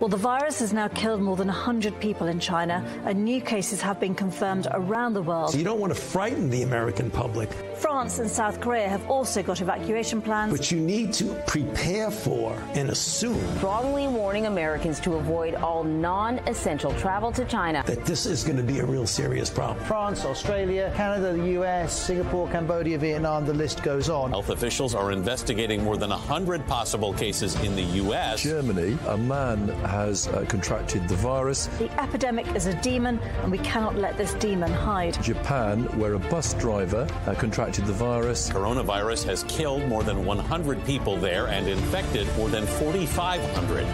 Well, the virus has now killed more than 100 people in China, and new cases have been confirmed around the world. So you don't want to frighten the American public. France and South Korea have also got evacuation plans. But you need to prepare for and assume. Strongly warning Americans to avoid all non-essential travel to China. That this is going to be a real serious problem. France, Australia, Canada, the US, Singapore, Cambodia, Vietnam, the list goes on. Health officials are investigating more than 100 possible cases in the US. Germany, a man has contracted the virus. The epidemic is a demon, and we cannot let this demon hide. Japan, where a bus driver contracted the virus. Coronavirus has killed more than 100 people there and infected more than 4,500.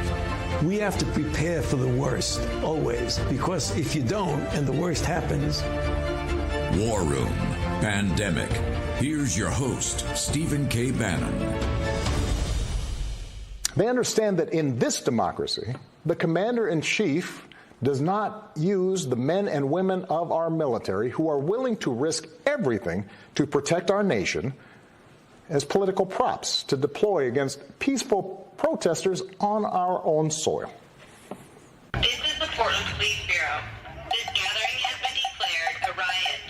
We have to prepare for the worst, always, because if you don't and the worst happens. War Room Pandemic. Here's your host, Stephen K. Bannon. They understand that in this democracy, the commander-in-chief does not use the men and women of our military who are willing to risk everything to protect our nation as political props to deploy against peaceful protesters on our own soil. This is the Portland Police Bureau. This gathering has been declared a riot.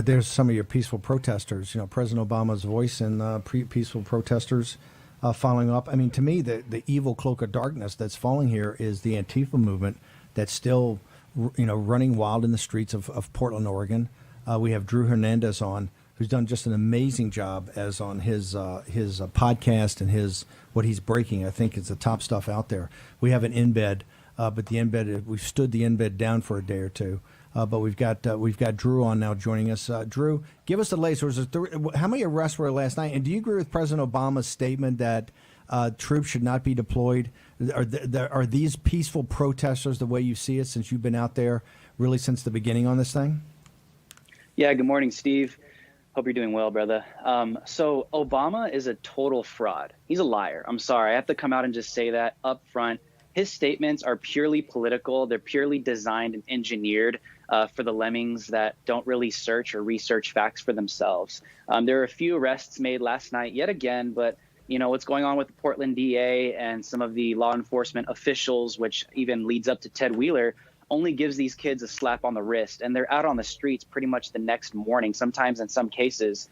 There's some of your peaceful protesters, you know, President Obama's voice in peaceful protesters following up. I mean, to me, the evil cloak of darkness that's falling here is the Antifa movement that's still, you know, running wild in the streets of Portland, Oregon. We have Drew Hernandez on, who's done just an amazing job as on his podcast and what he's breaking. I think it's the top stuff out there. We have an embed, but the embed, we've stood the embed down for a day or two. But we've got Drew on now joining us. Drew, give us the latest. How many arrests were last night? And do you agree with President Obama's statement that troops should not be deployed? Are these peaceful protesters the way you see it since you've been out there really since the beginning on this thing? Yeah, good morning, Steve. Hope you're doing well, brother. So Obama is a total fraud. He's a liar. I'm sorry. I have to come out and just say that up front. His statements are purely political. They're purely designed and engineered for the lemmings that don't really search or research facts for themselves. There are a few arrests made last night yet again, but you know what's going on with the Portland DA and some of the law enforcement officials, which even leads up to Ted Wheeler, only gives these kids a slap on the wrist, and they're out on the streets pretty much the next morning, sometimes in some cases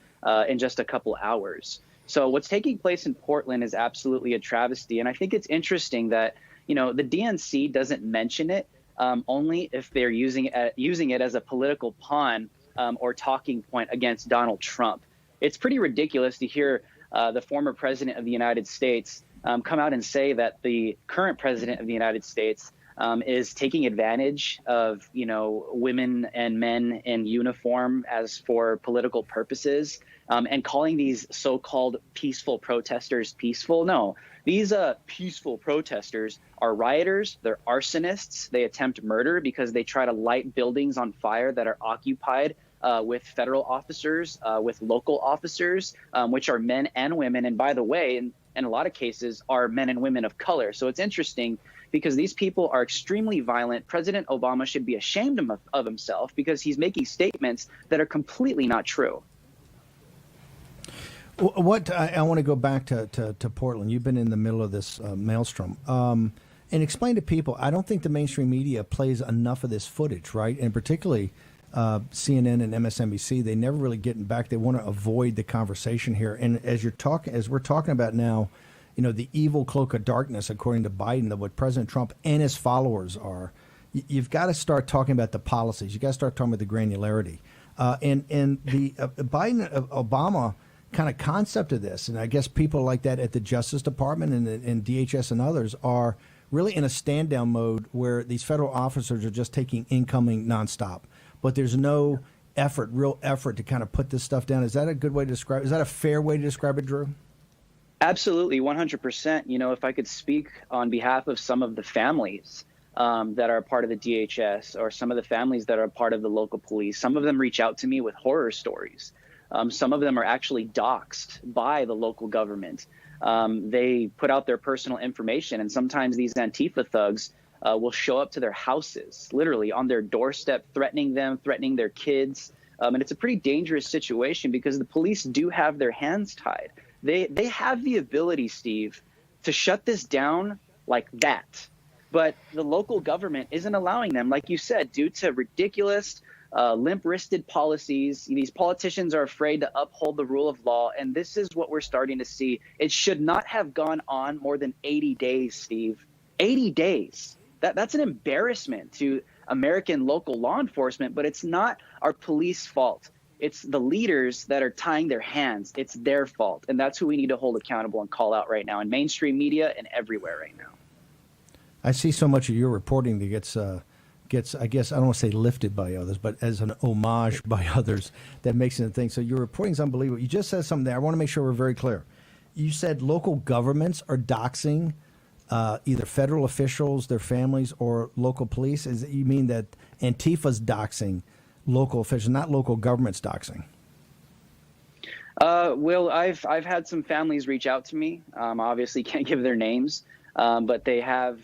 in just a couple hours. So what's taking place in Portland is absolutely a travesty, and I think it's interesting that the DNC doesn't mention it only if they're using it as a political pawn or talking point against Donald Trump. It's pretty ridiculous to hear the former president of the United States come out and say that the current president of the United States is taking advantage of, women and men in uniform as for political purposes and calling these so-called peaceful protesters peaceful. No, these peaceful protesters are rioters. They're arsonists. They attempt murder because they try to light buildings on fire that are occupied with federal officers, with local officers, which are men and women. And by the way, in a lot of cases, are men and women of color. So it's interesting because these people are extremely violent. President Obama should be ashamed of himself because he's making statements that are completely not true. What I want to go back to Portland. You've been in the middle of this maelstrom. And explain to people, I don't think the mainstream media plays enough of this footage, right? And particularly CNN and MSNBC, they never really get back. They want to avoid the conversation here. And as we're talking about now, the evil cloak of darkness, according to Biden, that what President Trump and his followers are, you've got to start talking about the policies. You got to start talking about the granularity. And the Biden-Obama kind of concept of this, and I guess people like that at the Justice Department and DHS and others are really in a stand-down mode where these federal officers are just taking incoming nonstop. But there's no real effort to kind of put this stuff down. Is that a good way to describe it? Is that a fair way to describe it, Drew? Absolutely, 100%. If I could speak on behalf of some of the families that are part of the DHS or some of the families that are part of the local police, some of them reach out to me with horror stories. Some of them are actually doxxed by the local government. They put out their personal information, and sometimes these Antifa thugs will show up to their houses, literally on their doorstep, threatening them, threatening their kids. And it's a pretty dangerous situation because the police do have their hands tied. They have the ability, Steve, to shut this down like that. But the local government isn't allowing them, like you said, due to ridiculous, limp-wristed policies. These politicians are afraid to uphold the rule of law, and this is what we're starting to see. It should not have gone on more than 80 days, Steve. 80 days. That's an embarrassment to American local law enforcement, but it's not our police fault. It's the leaders that are tying their hands. It's their fault, and that's who we need to hold accountable and call out right now in mainstream media and everywhere right now. I see so much of your reporting that gets, I guess, I don't want to say lifted by others, but as an homage by others that makes it a thing. So your reporting is unbelievable. You just said something there. I want to make sure we're very clear. You said local governments are doxing either federal officials, their families, or local police. You mean that Antifa's doxing local officials, not local governments doxing? Will, I've had some families reach out to me. Obviously can't give their names. But they have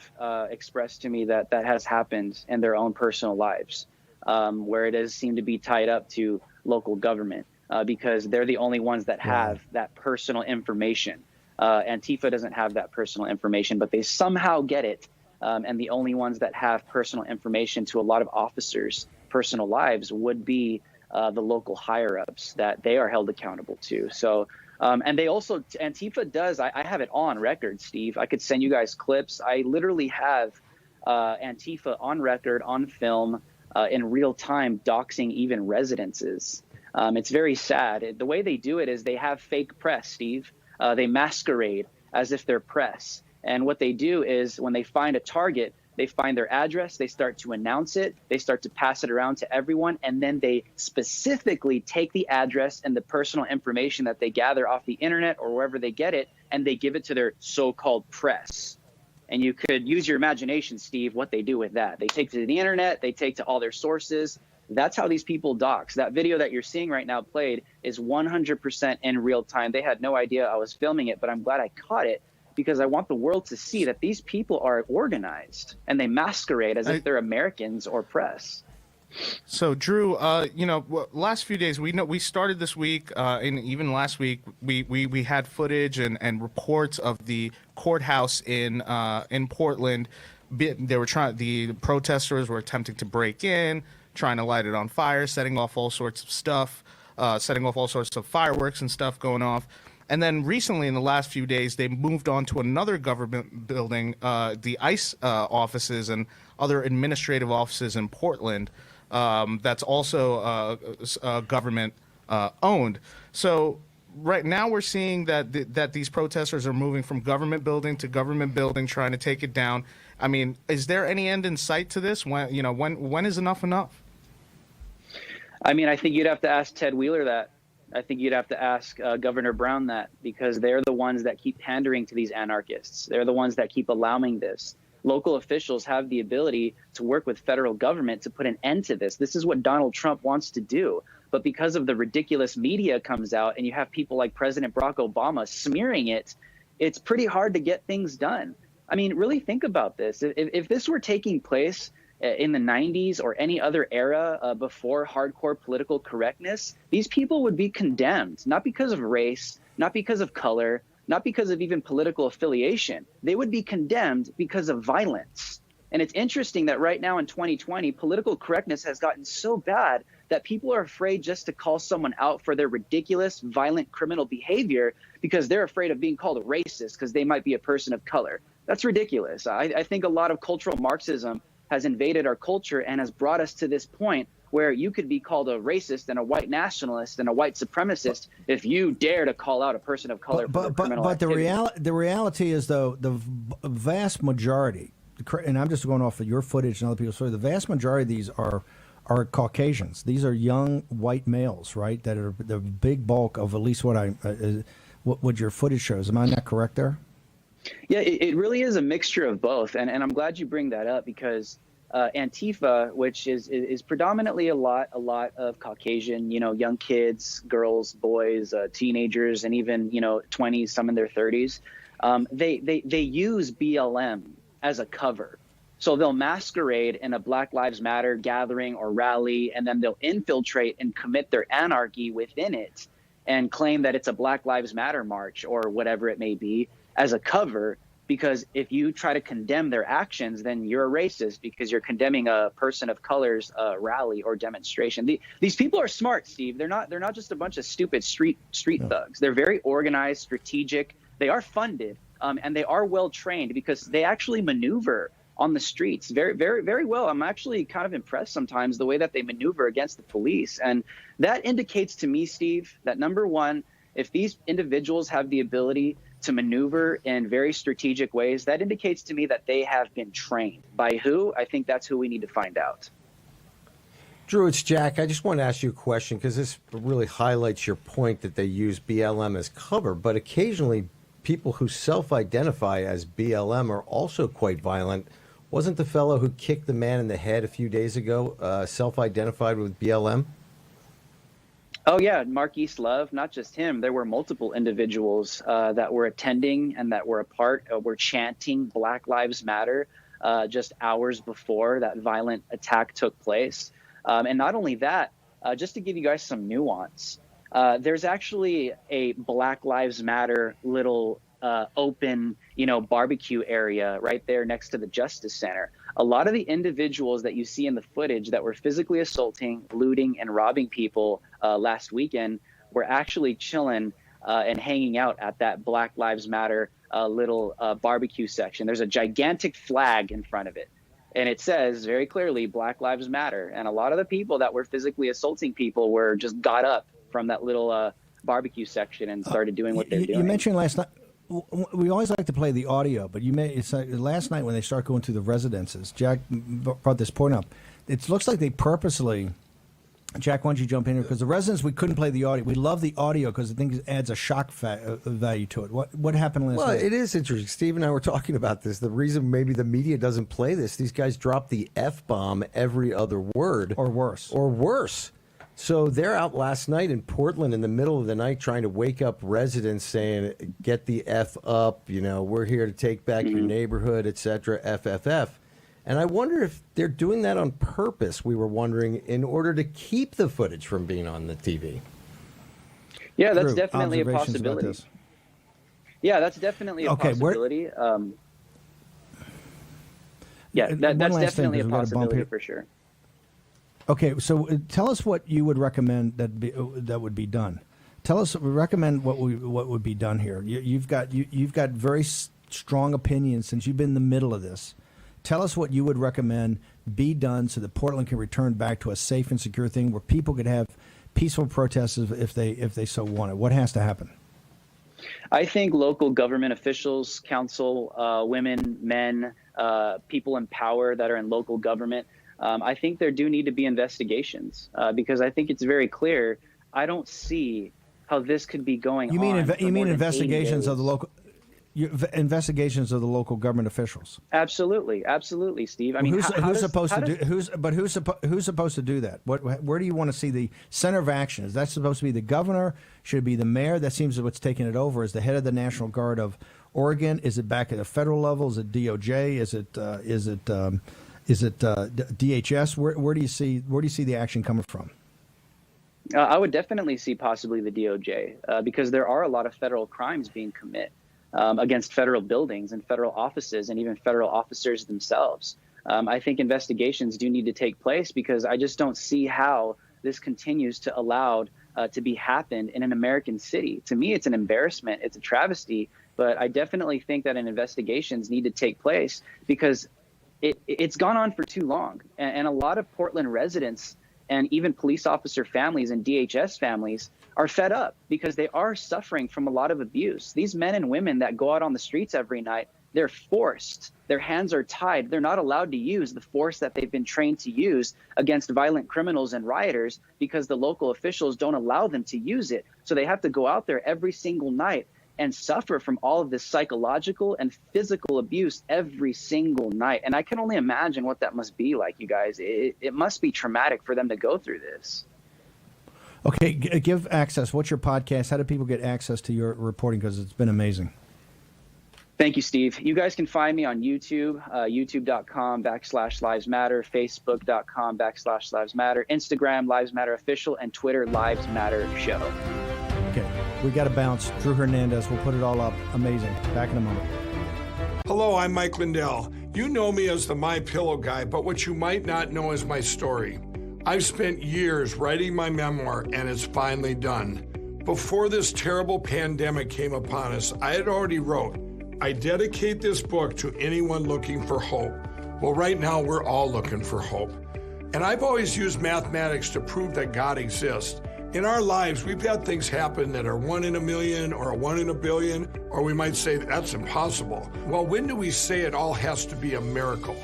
expressed to me that has happened in their own personal lives, where it has seemed to be tied up to local government because they're the only ones that have that personal information. Antifa doesn't have that personal information, but they somehow get it. And the only ones that have personal information to a lot of officers' personal lives would be the local higher-ups that they are held accountable to. So. And they also, Antifa does, I have it on record, Steve. I could send you guys clips. I literally have Antifa on record, on film, in real time, doxing even residences. It's very sad. The way they do it is they have fake press, Steve. They masquerade as if they're press. And what they do is when they find a target, they find their address, they start to announce it, they start to pass it around to everyone, and then they specifically take the address and the personal information that they gather off the internet or wherever they get it, and they give it to their so-called press. And you could use your imagination, Steve, what they do with that. They take to the internet, they take to all their sources. That's how these people dox. That video that you're seeing right now played is 100% in real time. They had no idea I was filming it, but I'm glad I caught it, because I want the world to see that these people are organized and they masquerade as if they're Americans or press. So, Drew, last few days, we started this week, and even last week, we had footage and reports of the courthouse in Portland. The protesters were attempting to break in, trying to light it on fire, setting off all sorts of stuff, setting off all sorts of fireworks and stuff going off. And then recently, in the last few days, they moved on to another government building, the ICE offices and other administrative offices in Portland. That's also government owned. So right now we're seeing that these protesters are moving from government building to government building, trying to take it down. I mean, is there any end in sight to this? When is enough enough? I mean, I think you'd have to ask Ted Wheeler that. I think you'd have to ask Governor Brown that, because they're the ones that keep pandering to these anarchists. They're the ones that keep allowing this. Local officials have the ability to work with federal government to put an end to this. This is what Donald Trump wants to do. But because of the ridiculous media comes out and you have people like President Barack Obama smearing it, it's pretty hard to get things done. I mean, really think about this. If this were taking place in the 90s or any other era before hardcore political correctness, these people would be condemned, not because of race, not because of color, not because of even political affiliation. They would be condemned because of violence. And it's interesting that right now in 2020, political correctness has gotten so bad that people are afraid just to call someone out for their ridiculous, violent, criminal behavior because they're afraid of being called a racist because they might be a person of color. That's ridiculous. I think a lot of cultural Marxism has invaded our culture and has brought us to this point where you could be called a racist and a white nationalist and a white supremacist if you dare to call out a person of color for criminal activity. The reality is, though, the vast majority, and I'm just going off of your footage and other people's footage, the vast majority of these are Caucasians. These are young white males, right, that are the big bulk of at least what your footage shows. Am I not correct there? Yeah, it really is a mixture of both. And I'm glad you bring that up because Antifa, which is predominantly a lot of Caucasian, young kids, girls, boys, teenagers, and even, 20s, some in their 30s, they use BLM as a cover. So they'll masquerade in a Black Lives Matter gathering or rally, and then they'll infiltrate and commit their anarchy within it and claim that it's a Black Lives Matter march or whatever it may be as a cover because if you try to condemn their actions, then you're a racist because you're condemning a person of color's rally or demonstration. These people are smart, Steve. They're not just a bunch of stupid street thugs. They're very organized, strategic. They are funded, and they are well trained because they actually maneuver on the streets very, very, very well. I'm actually kind of impressed sometimes the way that they maneuver against the police. And that indicates to me, Steve, that number one, if these individuals have the ability to maneuver in very strategic ways, that indicates to me that they have been trained. By who? I think that's who we need to find out. Drew, it's Jack. I just want to ask you a question because this really highlights your point that they use BLM as cover, but occasionally people who self-identify as BLM are also quite violent. Wasn't the fellow who kicked the man in the head a few days ago self-identified with BLM? Oh, yeah, Marquise Love, not just him. There were multiple individuals that were attending and that were a part, were chanting Black Lives Matter just hours before that violent attack took place. And not only that, just to give you guys some nuance, there's actually a Black Lives Matter little open, barbecue area right there next to the Justice Center. A lot of the individuals that you see in the footage that were physically assaulting, looting, and robbing people last weekend were actually chilling and hanging out at that Black Lives Matter little barbecue section. There's a gigantic flag in front of it, and it says very clearly Black Lives Matter. And a lot of the people that were physically assaulting people were just got up from that little barbecue section and started doing what they're doing. You mentioned last night. We always like to play the audio, but it's last night when they start going through the residences. Jack brought this point up. It looks like they purposely. Jack, why don't you jump in here? Because the residents, we couldn't play the audio. We love the audio because I think it adds a shock value to it. What happened last night? Well, it is interesting. Steve and I were talking about this. The reason maybe the media doesn't play this, these guys drop the F-bomb every other word. Or worse. Or worse. So they're out last night in Portland in the middle of the night trying to wake up residents saying, get the F up, we're here to take back your neighborhood, et cetera, FFF. And I wonder if they're doing that on purpose, we were wondering, in order to keep the footage from being on the TV. Yeah, that's definitely a possibility. Yeah, that's definitely a possibility. That's definitely a possibility for sure. Okay, so tell us what you would recommend that would be done. Recommend what would be done here. You've got very strong opinions since you've been in the middle of this. Tell us what you would recommend be done so that Portland can return back to a safe and secure thing where people could have peaceful protests if they so wanted. What has to happen? I think local government officials, council, women, men, people in power that are in local government, I think there do need to be investigations because I think it's very clear. I don't see how this could be going on. You mean investigations of the local investigations of the local government officials? Absolutely, Steve. I mean, who's supposed to do that? Where do you want to see the center of action? Is that supposed to be the governor? Should it be the mayor? That seems what's taking it over. Is the head of the National Guard of Oregon? Is it back at the federal level? Is it DOJ? Is it DHS? Where do you see the action coming from? I would definitely see possibly the DOJ because there are a lot of federal crimes being committed against federal buildings and federal offices and even federal officers themselves. I think investigations do need to take place because I just don't see how this continues to allowed to be happened in an American city. To me, it's an embarrassment. It's a travesty. But I definitely think that investigations need to take place because it's gone on for too long. And a lot of Portland residents and even police officer families and DHS families are fed up because they are suffering from a lot of abuse. These men and women that go out on the streets every night, they're forced. Their hands are tied. They're not allowed to use the force that they've been trained to use against violent criminals and rioters because the local officials don't allow them to use it. So they have to go out there every single night and suffer from all of this psychological and physical abuse every single night. And I can only imagine what that must be like, you guys. It must be traumatic for them to go through this. Okay, give access. What's your podcast? How do people get access to your reporting? Because it's been amazing. Thank you, Steve. You guys can find me on YouTube, youtube.com/Lives Matter, facebook.com/Lives Matter, Instagram, Lives Matter Official, and Twitter, Lives Matter Show. Okay, we got to bounce. Drew Hernandez, we'll put it all up. Amazing. Back in a moment. Hello, I'm Mike Lindell. You know me as the My Pillow guy, but what you might not know is my story. I've spent years writing my memoir, and it's finally done. Before this terrible pandemic came upon us, I had already wrote, I dedicate this book to anyone looking for hope. Well, right now, we're all looking for hope. And I've always used mathematics to prove that God exists. In our lives, we've had things happen that are 1 in a million or a 1 in a billion, or we might say that's impossible. Well, when do we say it all has to be a miracle?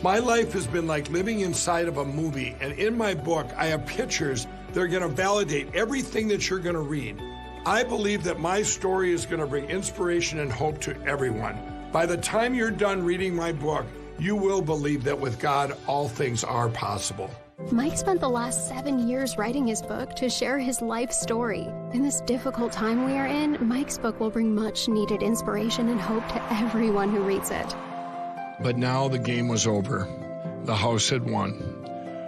My life has been like living inside of a movie, and in my book, I have pictures that are going to validate everything that you're going to read. I believe that my story is going to bring inspiration and hope to everyone. By the time you're done reading my book, you will believe that with God, all things are possible. Mike spent the last 7 years writing his book to share his life story. In this difficult time we are in, Mike's book will bring much needed inspiration and hope to everyone who reads it. But now the game was over. The house had won.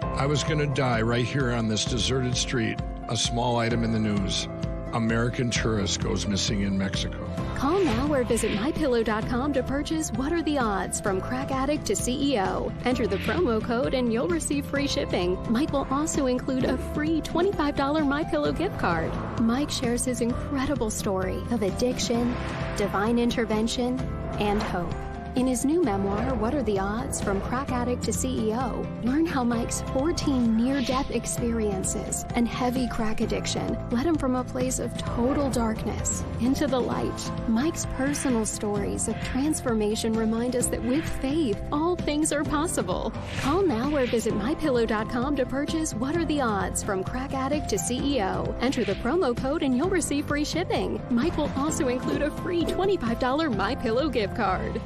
I was going to die right here on this deserted street, a small item in the news. American tourist goes missing in Mexico. Call now or visit MyPillow.com to purchase What Are the Odds from Crack Addict to CEO. Enter the promo code and you'll receive free shipping. Mike will also include a free $25 MyPillow gift card. Mike shares his incredible story of addiction, divine intervention, and hope. In his new memoir, What Are the Odds? From Crack Addict to CEO, learn how Mike's 14 near-death experiences and heavy crack addiction led him from a place of total darkness into the light. Mike's personal stories of transformation remind us that with faith, all things are possible. Call now or visit MyPillow.com to purchase What Are the Odds? From Crack Addict to CEO. Enter the promo code and you'll receive free shipping. Mike will also include a free $25 MyPillow gift card.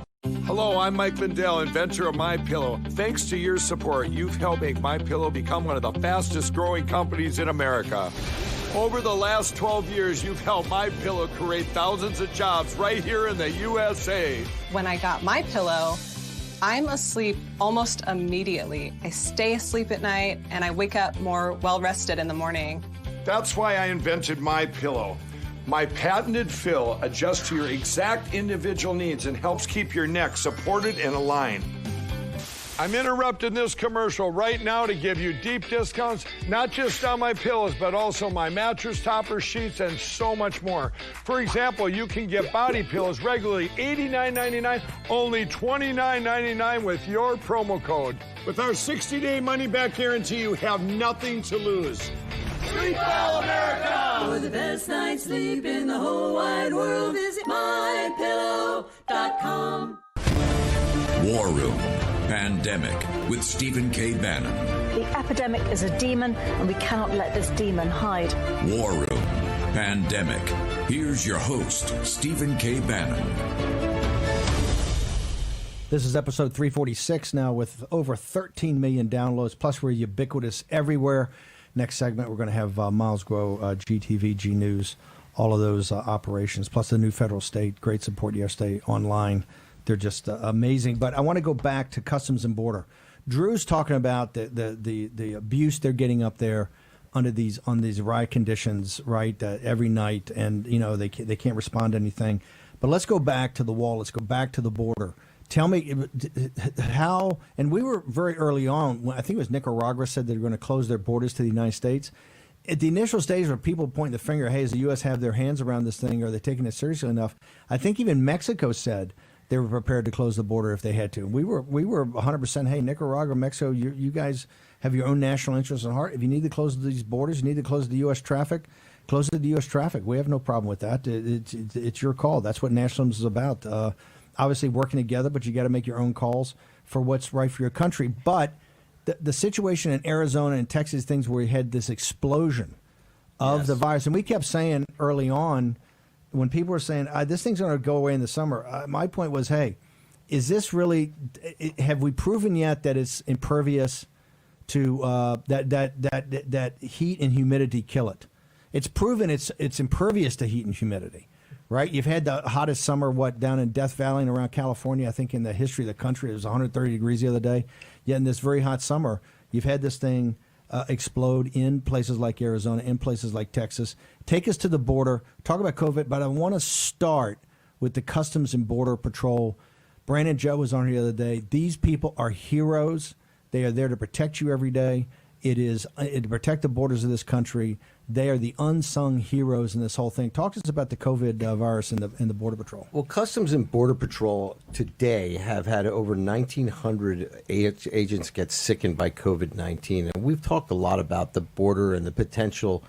Hello, I'm Mike Lindell, inventor of MyPillow. Thanks to your support, you've helped make MyPillow become one of the fastest growing companies in America. Over the last 12 years, you've helped MyPillow create thousands of jobs right here in the USA. When I got MyPillow, I'm asleep almost immediately. I stay asleep at night and I wake up more well-rested in the morning. That's why I invented MyPillow. My patented fill adjusts to your exact individual needs and helps keep your neck supported and aligned. I'm interrupting this commercial right now to give you deep discounts, not just on my pillows, but also my mattress toppers, sheets, and so much more. For example, you can get body pillows regularly $89.99, only $29.99 with your promo code. With our 60-day money-back guarantee, you have nothing to lose. Sleep well, America! For the best night's sleep in the whole wide world, visit MyPillow.com. War Room Pandemic with Stephen K. Bannon. The epidemic is a demon, and we cannot let this demon hide. War Room Pandemic. Here's your host, Stephen K. Bannon. This is episode 346 now with over 13 million downloads, plus we're ubiquitous everywhere. Next segment, we're going to have Miles Grow, GTV, G News, all of those operations, plus the new federal state. Great support yesterday online. They're just amazing. But I want to go back to Customs and Border. Drew's talking about the abuse they're getting up there on these riot conditions, right? Every night, and they can't respond to anything. But let's go back to the wall. Let's go back to the border. Tell me how, and we were very early on, I think it was Nicaragua said they're going to close their borders to the United States. At the initial stage where people point the finger, hey, does the U.S. have their hands around this thing? Are they taking it seriously enough? I think even Mexico said they were prepared to close the border if they had to. We were 100%, hey, Nicaragua, Mexico, you guys have your own national interests at heart. If you need to close these borders, you need to close the U.S. traffic, close the U.S. traffic. We have no problem with that. It's your call. That's what nationalism is about. Obviously working together, but you got to make your own calls for what's right for your country. But the situation in Arizona and Texas, things where we had this explosion of the virus. And we kept saying early on, when people were saying, this thing's going to go away in the summer, my point was, hey, is this really, have we proven yet that it's impervious to, that heat and humidity kill it? It's proven it's impervious to heat and humidity. Right, you've had the hottest summer, down in Death Valley and around California. I think in the history of the country, it was 130 degrees the other day. Yet in this very hot summer, you've had this thing explode in places like Arizona, in places like Texas. Take us to the border. Talk about COVID, but I want to start with the Customs and Border Patrol Brandon Joe was on here the other day. These people are heroes. They are there to protect you every day. It is to protect the borders of this country. They are the unsung heroes in this whole thing. Talk to us about the COVID virus and the Border Patrol. Well, Customs and Border Patrol today have had over 1,900 agents get sickened by COVID-19. And we've talked a lot about the border and the potential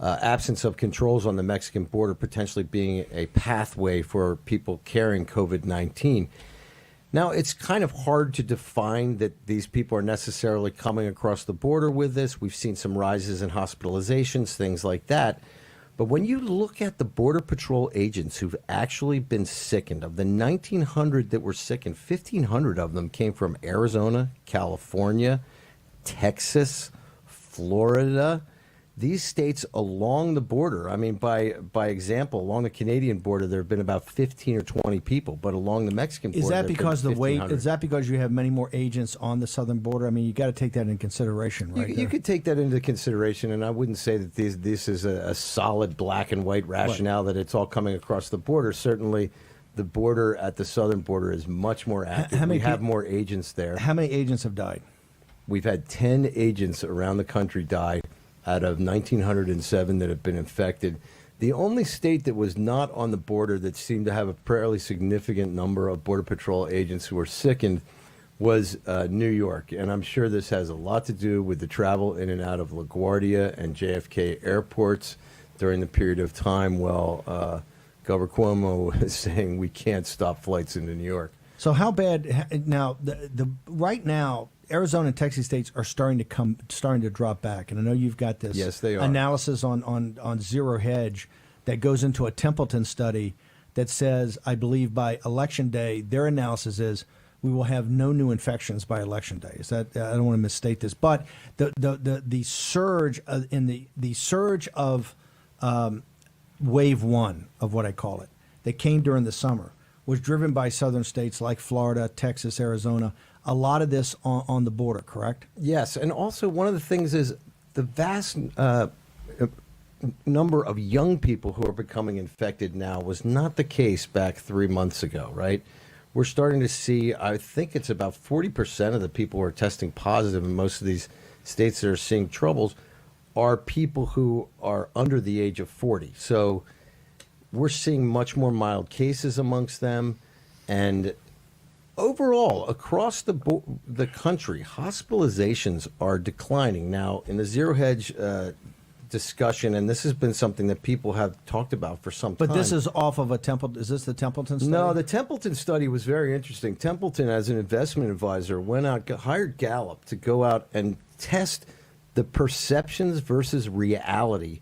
absence of controls on the Mexican border potentially being a pathway for people carrying COVID-19. Now, it's kind of hard to define that these people are necessarily coming across the border with this. We've seen some rises in hospitalizations, things like that. But when you look at the Border Patrol agents who've actually been sickened, of the 1,900 that were sickened, 1,500 of them came from Arizona, California, Texas, Florida. These states along the border, I mean, by example, along the Canadian border, there have been about 15 or 20 people, but along the Mexican border, Is that because the weight? 1,500. Is that because you have many more agents on the southern border? I mean, you got to take that into consideration, right? You could take that into consideration, and I wouldn't say that this is a solid black and white rationale that it's all coming across the border. Certainly, the border at the southern border is much more active. We have more agents there. How many agents have died? We've had 10 agents around the country die out of 1,907 that have been infected. The only state that was not on the border that seemed to have a fairly significant number of Border Patrol agents who were sickened was New York. And I'm sure this has a lot to do with the travel in and out of LaGuardia and JFK airports during the period of time while Governor Cuomo was saying we can't stop flights into New York. So how bad now? Right now, Arizona and Texas states are starting to drop back, and I know you've got this they are. analysis on Zero Hedge that goes into a Templeton study that says, I believe by election day, their analysis is we will have no new infections by election day. Is that, I don't want to misstate this, but the surge the surge of wave one of what I call it that came during the summer was driven by southern states like Florida, Texas, Arizona. A lot of this on the border, correct? Yes, and also one of the things is the vast number of young people who are becoming infected now was not the case back 3 months ago, right? We're starting to see, I think it's about 40% of the people who are testing positive in most of these states that are seeing troubles are people who are under the age of 40. So we're seeing much more mild cases amongst them, and overall, across the country, hospitalizations are declining. Now, in the Zero Hedge discussion, and this has been something that people have talked about for some time. But this is off of is this the Templeton study? No, the Templeton study was very interesting. Templeton, as an investment advisor, went out, hired Gallup to go out and test the perceptions versus reality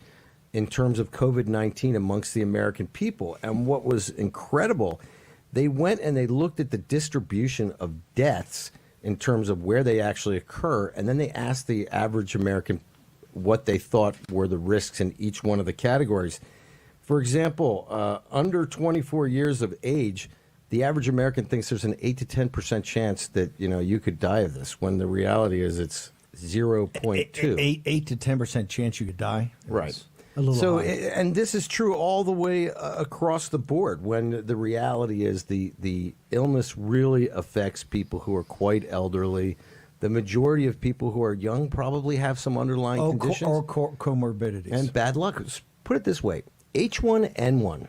in terms of COVID-19 amongst the American people. And what was incredible, they went and they looked at the distribution of deaths in terms of where they actually occur, and then they asked the average American what they thought were the risks in each one of the categories. For example, under 24 years of age, the average American thinks there's an 8 to 10% chance that you could die of this, when the reality is it's 0.2. 8 to 10% chance you could die. Right. A little so, high. and this is true all the way across the board, when the reality is the illness really affects people who are quite elderly. The majority of people who are young probably have some underlying conditions. Or comorbidities. And bad luck. Put it this way. H1N1,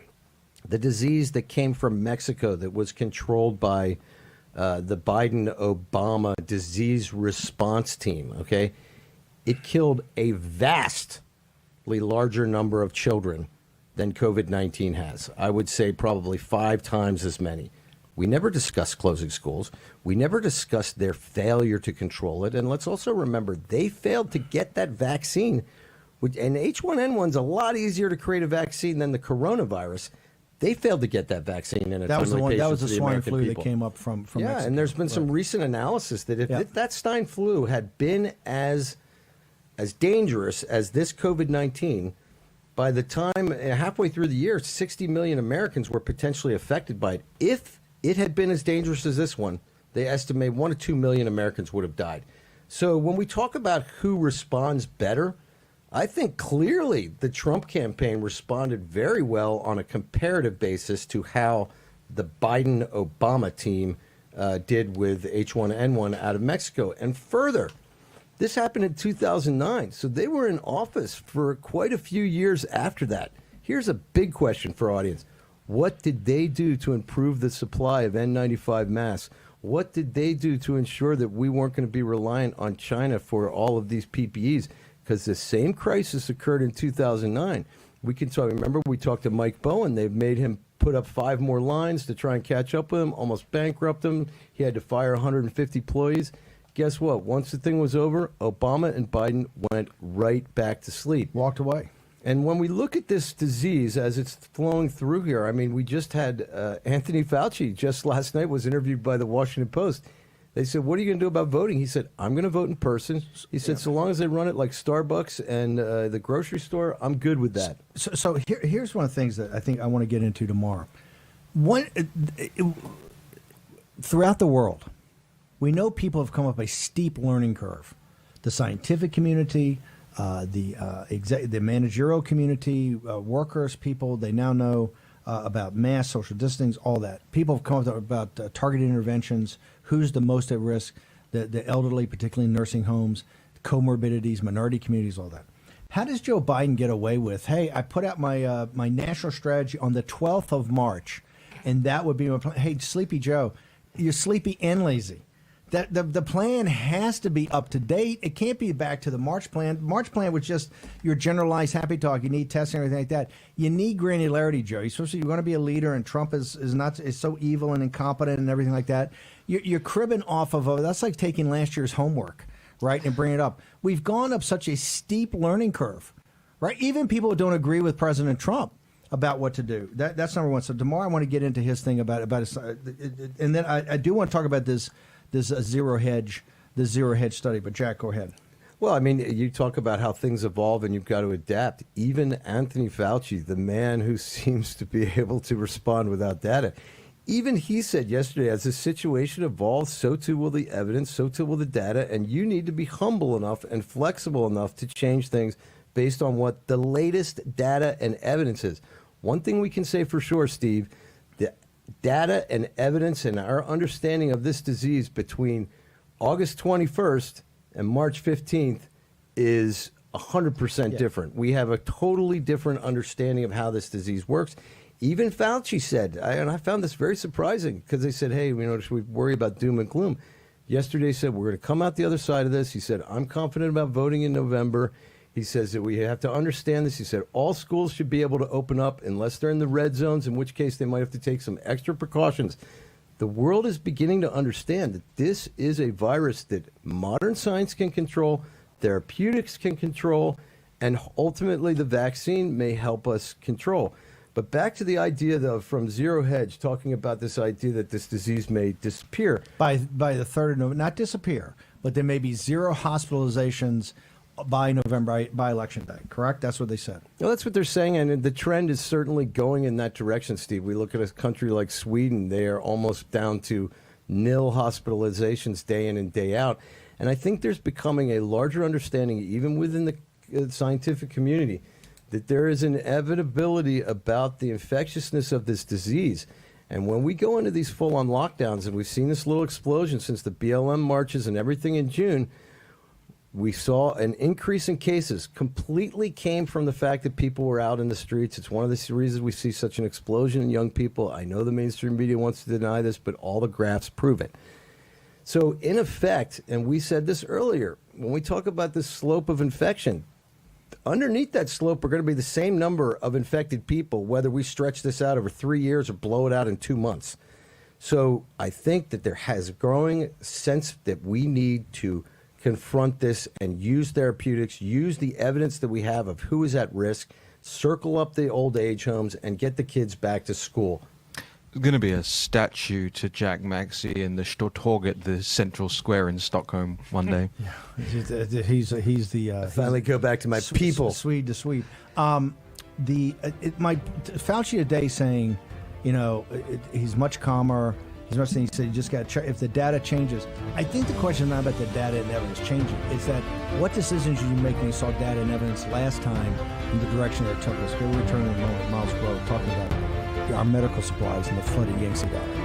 the disease that came from Mexico that was controlled by the Biden-Obama disease response team, okay? It killed a vastly larger number of children than COVID-19 has. I would say probably 5 times as many. We never discussed closing schools. We never discussed their failure to control it. And let's also remember, they failed to get that vaccine. And H1N1's a lot easier to create a vaccine than the coronavirus. They failed to get that vaccine in a That was the timely one. That patient was to the the swine American flu people. that came up from Yeah, Mexico. and there's been some recent analysis that if that swine flu had been as dangerous as this COVID-19, by the time halfway through the year, 60 million Americans were potentially affected by it. If it had been as dangerous as this one, they estimate 1 to 2 million Americans would have died. So when we talk about who responds better, I think clearly the Trump campaign responded very well on a comparative basis to how the Biden-Obama team did with H1N1 out of Mexico. And further, this happened in 2009, so they were in office for quite a few years after that. Here's a big question for our audience. What did they do to improve the supply of N95 masks? What did they do to ensure that we weren't going to be reliant on China for all of these PPEs? Because the same crisis occurred in 2009. We can talk. Remember, we talked to Mike Bowen. They've made him put up 5 more lines to try and catch up with him, almost bankrupt him. He had to fire 150 employees. Guess what? Once the thing was over, Obama and Biden went right back to sleep. Walked away. And when we look at this disease as it's flowing through here, I mean, we just had Anthony Fauci just last night was interviewed by the Washington Post. They said, what are you going to do about voting? He said, I'm going to vote in person. He said, so long as they run it like Starbucks and the grocery store, I'm good with that. So here's one of the things that I think I want to get into tomorrow. Throughout the world, we know people have come up a steep learning curve. The scientific community, the managerial community, workers, people, they now know about mass social distancing, all that. People have come up about targeted interventions, who's the most at risk, the elderly, particularly in nursing homes, comorbidities, minority communities, all that. How does Joe Biden get away with, hey, I put out my my national strategy on the 12th of March, and that would be my plan. Hey, Sleepy Joe, you're sleepy and lazy. That the plan has to be up to date. It can't be back to the March plan. March plan was just your generalized happy talk. You need testing and everything like that. You need granularity, Joe. You're going to be a leader, and Trump is so evil and incompetent and everything like that. You're cribbing off of that's like taking last year's homework, right, and bringing it up. We've gone up such a steep learning curve, right? Even people who don't agree with President Trump about what to do. That's number one. So tomorrow I want to get into his thing about his, and then I do want to talk about this zero hedge study. But Jack, go ahead. Well, I mean, you talk about how things evolve and you've got to adapt. Even Anthony Fauci, the man who seems to be able to respond without data, even he said yesterday, as the situation evolves, so too will the evidence, so too will the data, and you need to be humble enough and flexible enough to change things based on what the latest data and evidence is. One thing we can say for sure, Steve, the data and evidence and our understanding of this disease between August 21st and March 15th is 100% different. We have a totally different understanding of how this disease works. Even Fauci said, and I found this very surprising, because they said, hey, should we worry about doom and gloom? Yesterday he said, we're going to come out the other side of this. He said, I'm confident about voting in November. He says that we have to understand this. He said all schools should be able to open up unless they're in the red zones, in which case they might have to take some extra precautions. The world is beginning to understand that this is a virus that modern science can control, therapeutics can control, and ultimately the vaccine may help us control. But back to the idea, though, from Zero Hedge, talking about this idea that this disease may disappear. By the 3rd of November, not disappear, but there may be zero hospitalizations by November, by Election Day, correct? That's what they said. Well, that's what they're saying, and the trend is certainly going in that direction, Steve. We look at a country like Sweden. They are almost down to nil hospitalizations day in and day out. And I think there's becoming a larger understanding, even within the scientific community, that there is an inevitability about the infectiousness of this disease. And when we go into these full-on lockdowns, and we've seen this little explosion since the BLM marches and everything in June, we saw an increase in cases completely came from the fact that people were out in the streets. It's one of the reasons we see such an explosion in young people. I know the mainstream media wants to deny this, but all the graphs prove it. So in effect, and we said this earlier, when we talk about the slope of infection, underneath that slope are going to be the same number of infected people, whether we stretch this out over 3 years or blow it out in 2 months. So I think that there has a growing sense that we need to confront this and use therapeutics, use the evidence that we have of who is at risk, circle up the old age homes, and get the kids back to school. There's going to be a statue to Jack Maxey in the Stortorget, the central square in Stockholm, one day. Yeah, he's the finally go back to my people. Swede to Swede. My Fauci today saying, he's much calmer. He's much saying, he said you just got to check if the data changes. I think the question is not about the data and evidence changing. It's that what decisions did you make when you saw data and evidence last time in the direction that it took us? We'll return in a moment. Miles Grow talking about our medical supplies in the flooded Yangtze Valley.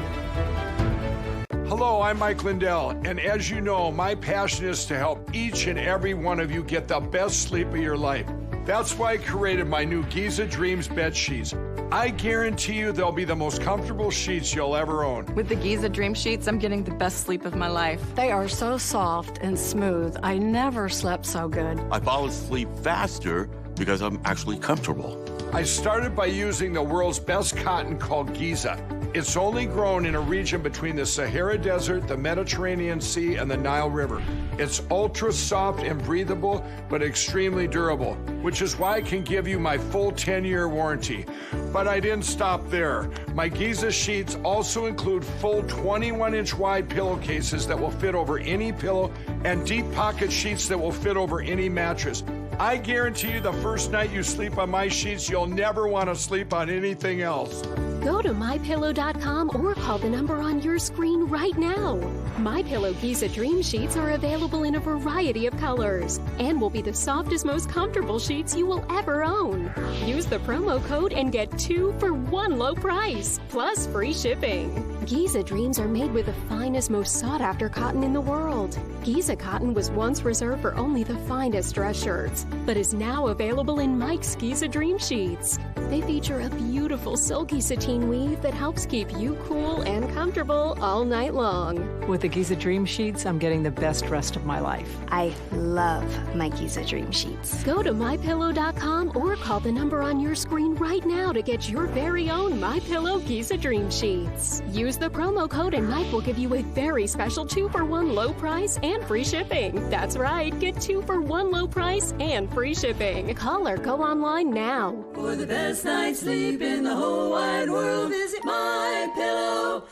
Hello, I'm Mike Lindell, and as you know, my passion is to help each and every one of you get the best sleep of your life. That's why I created my new Giza Dreams bed sheets. I guarantee you they'll be the most comfortable sheets you'll ever own. With the Giza Dream Sheets, I'm getting the best sleep of my life. They are so soft and smooth. I never slept so good. I fall asleep faster because I'm actually comfortable. I started by using the world's best cotton called Giza. It's only grown in a region between the Sahara Desert, the Mediterranean Sea, and the Nile River. It's ultra soft and breathable, but extremely durable, which is why I can give you my full 10-year warranty. But I didn't stop there. My Giza sheets also include full 21-inch wide pillowcases that will fit over any pillow and deep pocket sheets that will fit over any mattress. I guarantee you the first night you sleep on my sheets, you'll never want to sleep on anything else. Go to MyPillow.com or call the number on your screen right now. MyPillow Giza Dream Sheets are available in a variety of colors and will be the softest, most comfortable sheets you will ever own. Use the promo code and get 2 for 1 low price, plus free shipping. Giza Dreams are made with the finest, most sought-after cotton in the world. Giza cotton was once reserved for only the finest dress shirts, but is now available in Mike's Giza Dream Sheets. They feature a beautiful silky sateen weave that helps keep you cool and comfortable all night long. With the Giza Dream Sheets, I'm getting the best rest of my life. I love my Giza Dream Sheets. Go to MyPillow.com or call the number on your screen right now to get your very own MyPillow Giza Dream Sheets. Use the promo code and Mike will give you a very special 2 for 1 low price and free shipping. That's right, get 2 for 1 low price and free shipping. Call or go online now. For the best night's sleep in the whole wide world, visit MyPillow.com.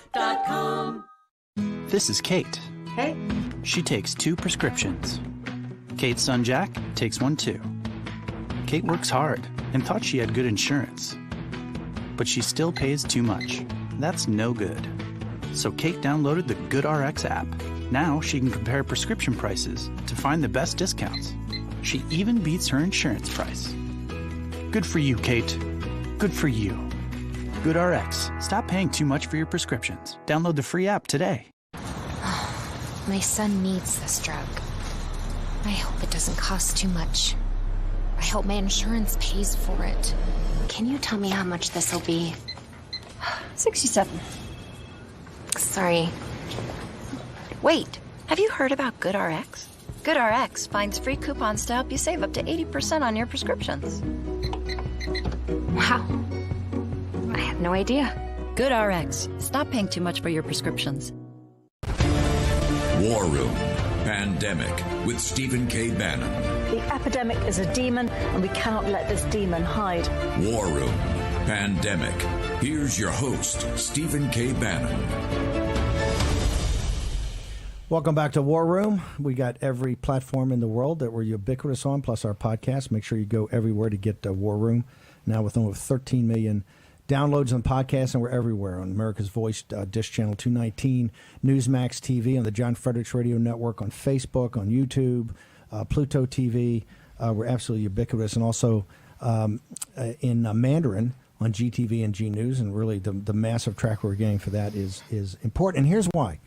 This is Kate. Hey. She takes 2 prescriptions. Kate's son Jack takes 1 too. Kate works hard and thought she had good insurance, but she still pays too much. That's no good. So Kate downloaded the GoodRx app. Now she can compare prescription prices to find the best discounts. She even beats her insurance price. Good for you, Kate. Good for you. GoodRx. Stop paying too much for your prescriptions. Download the free app today. My son needs this drug. I hope it doesn't cost too much. I hope my insurance pays for it. Can you tell me how much this will be? 67. Sorry. Wait, have you heard about GoodRx? GoodRx finds free coupons to help you save up to 80% on your prescriptions. Wow. I had no idea. GoodRx. Stop paying too much for your prescriptions. War Room Pandemic with Stephen K. Bannon. The epidemic is a demon, and we cannot let this demon hide. War Room Pandemic. Here's your host, Stephen K. Bannon. Welcome back to War Room. We got every platform in the world that we're ubiquitous on, plus our podcast. Make sure you go everywhere to get War Room. Now with over 13 million downloads on podcasts, and we're everywhere on America's Voice, Dish Channel 219, Newsmax TV, on the John Fredericks Radio Network, on Facebook, on YouTube, Pluto TV. We're absolutely ubiquitous, and also in Mandarin on GTV and G News, and really the massive track we're getting for that is important. And here's why.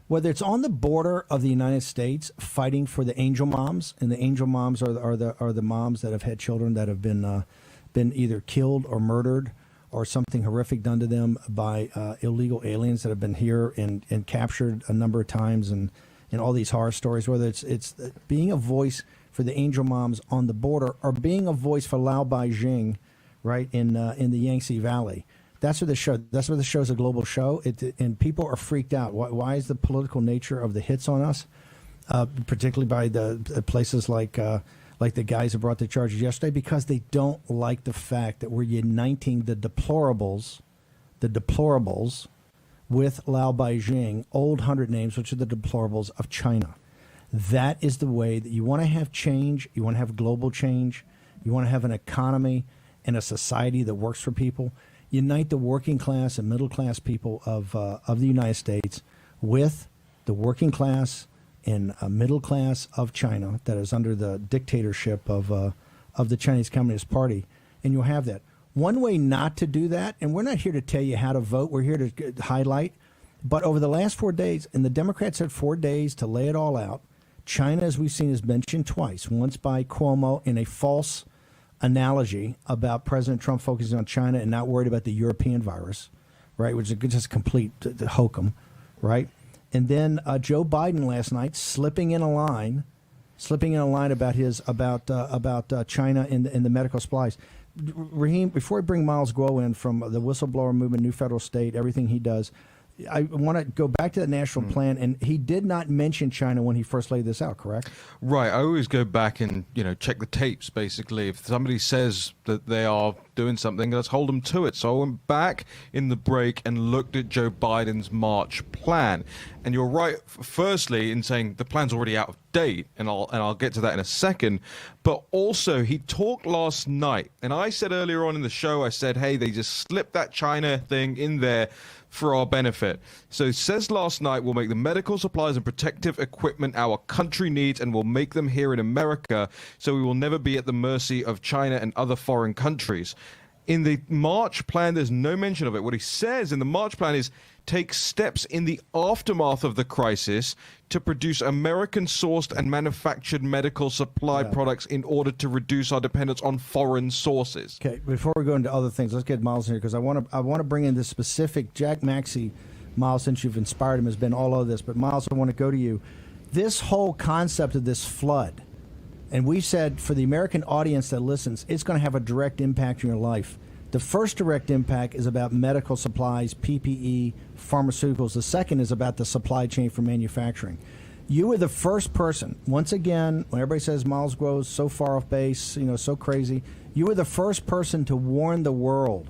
Whether it's on the border of the United States fighting for the angel moms, and the angel moms are the moms that have had children that have been either killed or murdered or something horrific done to them by illegal aliens that have been here and captured a number of times, and all these horror stories, whether it's being a voice for the angel moms on the border or being a voice for Lao Beijing, right, in the Yangtze Valley. That's what the show. That's what the show's a global show, and people are freaked out. Why is the political nature of the hits on us, particularly by the places like the guys who brought the charges yesterday? Because they don't like the fact that we're uniting the deplorables with Lao Beijing, old 100 names, which are the deplorables of China. That is the way that you want to have change. You want to have global change. You want to have an economy and a society that works for people. Unite the working class and middle class people of the United States with the working class and middle class of China that is under the dictatorship of the Chinese Communist Party, and you'll have that. One way not to do that, and we're not here to tell you how to vote, we're here to highlight, but over the last 4 days, and the Democrats had 4 days to lay it all out, China, as we've seen, is mentioned twice, once by Cuomo in a false analogy about President Trump focusing on China and not worried about the European virus, right, which is just complete hokum, right? And then Joe Biden last night slipping in a line about China and the medical supplies. Raheem, before I bring Miles Guo in from the whistleblower movement, New Federal State, everything he does, I want to go back to the national plan, and he did not mention China when he first laid this out, correct? Right. I always go back and, check the tapes, basically. If somebody says that they are doing something, let's hold them to it. So I went back in the break and looked at Joe Biden's March plan. And you're right, firstly, in saying the plan's already out of date, and I'll get to that in a second. But also, he talked last night, and I said earlier on in the show, I said, hey, they just slipped that China thing in there for our benefit. So it says last night, we'll make the medical supplies and protective equipment our country needs, and we'll make them here in America, so we will never be at the mercy of China and other foreign countries. In the March plan, there's no mention of it. What he says in the March plan is take steps in the aftermath of the crisis to produce American-sourced and manufactured medical supply products in order to reduce our dependence on foreign sources. Okay, before we go into other things, let's get Miles in here, because I want to bring in this specific Jack Maxey. Miles, since you've inspired him, has been all of this. But Miles, I want to go to you. This whole concept of this flood, and we said for the American audience that listens, it's going to have a direct impact on your life. The first direct impact is about medical supplies, PPE, pharmaceuticals. The second is about the supply chain for manufacturing. You were the first person, once again, when everybody says Miles Guo's so far off base, so crazy, you were the first person to warn the world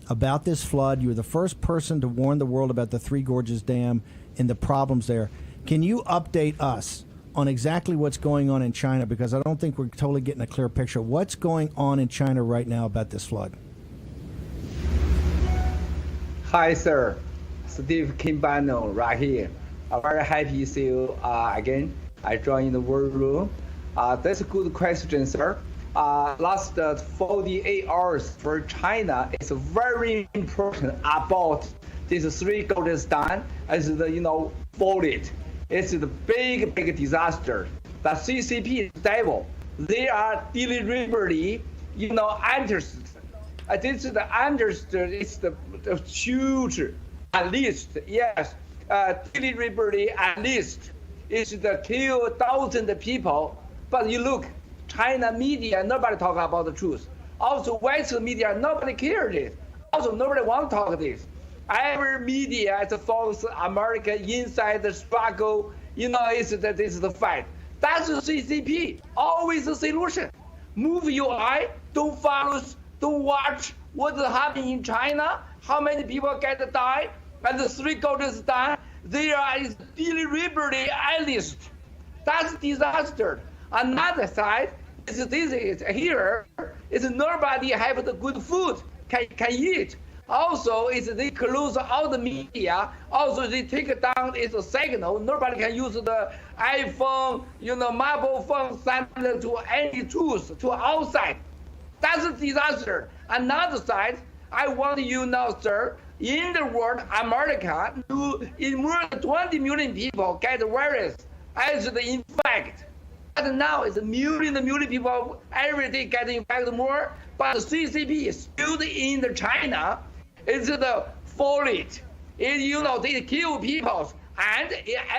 about this flood. You were the first person to warn the world about the Three Gorges Dam and the problems there. Can you update us on exactly what's going on in China? Because I don't think we're totally getting a clear picture. What's going on in China right now about this flood? Hi, sir. Steve Kimbano right here. I'm very happy to see you again. I joined the war room. That's a good question, sir. Last 48 hours for China is very important about this Three Gorges Dam as the flooded. It's the big disaster. The CCP devil, they are deliberately, interested. This is understood. It's the huge, at least, yes, deliberately at least, it's the kill thousands of people. But you look, China media, nobody talk about the truth. Also, Western media, nobody cares it. Also, nobody want to talk this. Every media is focused America inside the struggle. This is the fight. That's the CCP. Always the solution. Move your eye. Don't follow. Don't watch what's happening in China. How many people get died? And the Three Gorges Dam. They are deliberately at least. That's disaster. Another side is this is here. Is nobody have the good food can eat. Also, is they close all the media. Also, they take down its signal. Nobody can use the iPhone, mobile phone, send it to any tools to outside. That's a disaster. Another side, I want you know, sir, in the world, America, in more than 20 million people get the virus as the infect. And now it's a million people every day getting infected more. But the CCP is still in the China. It's the folate. They kill people. And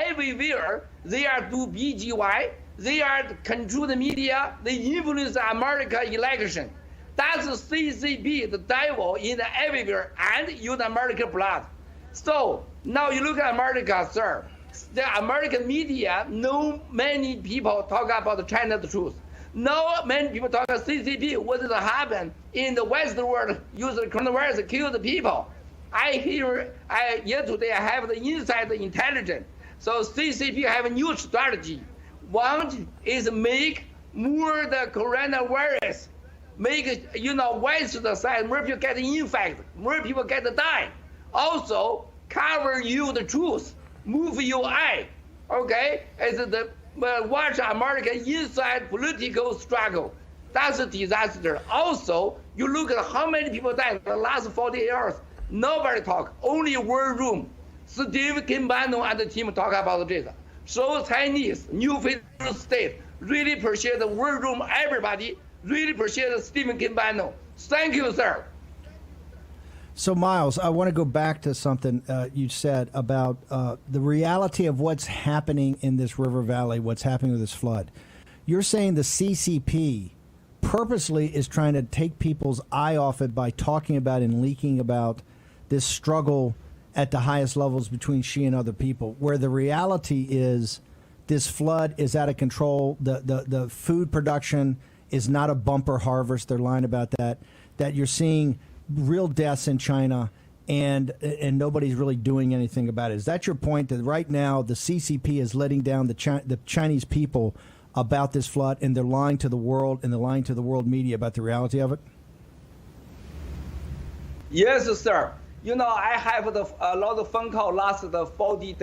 everywhere, they are do BGY. They are control the media. They influence the America election. That's the CCP, the devil in everywhere, and use American blood. So now you look at America, sir. The American media, many people talk about China the truth. Many people talk about CCP, what has happened in the Western world, use the coronavirus to kill the people. Yesterday I have the inside intelligence. So CCP have a new strategy. One is make more the coronavirus, make Western side, more people get infected, more people get die. Also cover you the truth. Move your eye, okay? As the watch America inside political struggle. That's a disaster. Also, you look at how many people died in the last 48 hours. Nobody talk. Only War Room. Steve Kimbano and the team talk about this. So Chinese, new federal state, really appreciate the War Room, everybody. Really appreciate Stephen Kimbano. Thank you, sir. So, Miles, I want to go back to something you said about the reality of what's happening in this river valley, what's happening with this flood. You're saying the CCP purposely is trying to take people's eye off it by talking about and leaking about this struggle at the highest levels between Xi and other people, where the reality is this flood is out of control. The food production is not a bumper harvest. They're lying about that. That you're seeing real deaths in China, and nobody's really doing anything about it. Is that your point, that right now the CCP is letting down the Chinese people about this flood, and they're lying to the world, and they're lying to the world media about the reality of it? Yes, sir. You know, I have a lot of phone call last 40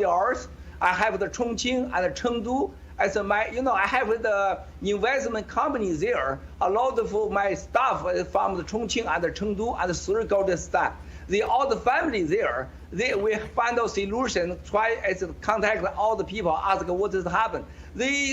hours. I have the Chongqing and Chengdu as I have the investment company there. A lot of my staff from the Chongqing and the Chengdu and the Surigao staff. All the family there. We find a solution. Try to contact all the people, ask what has happened.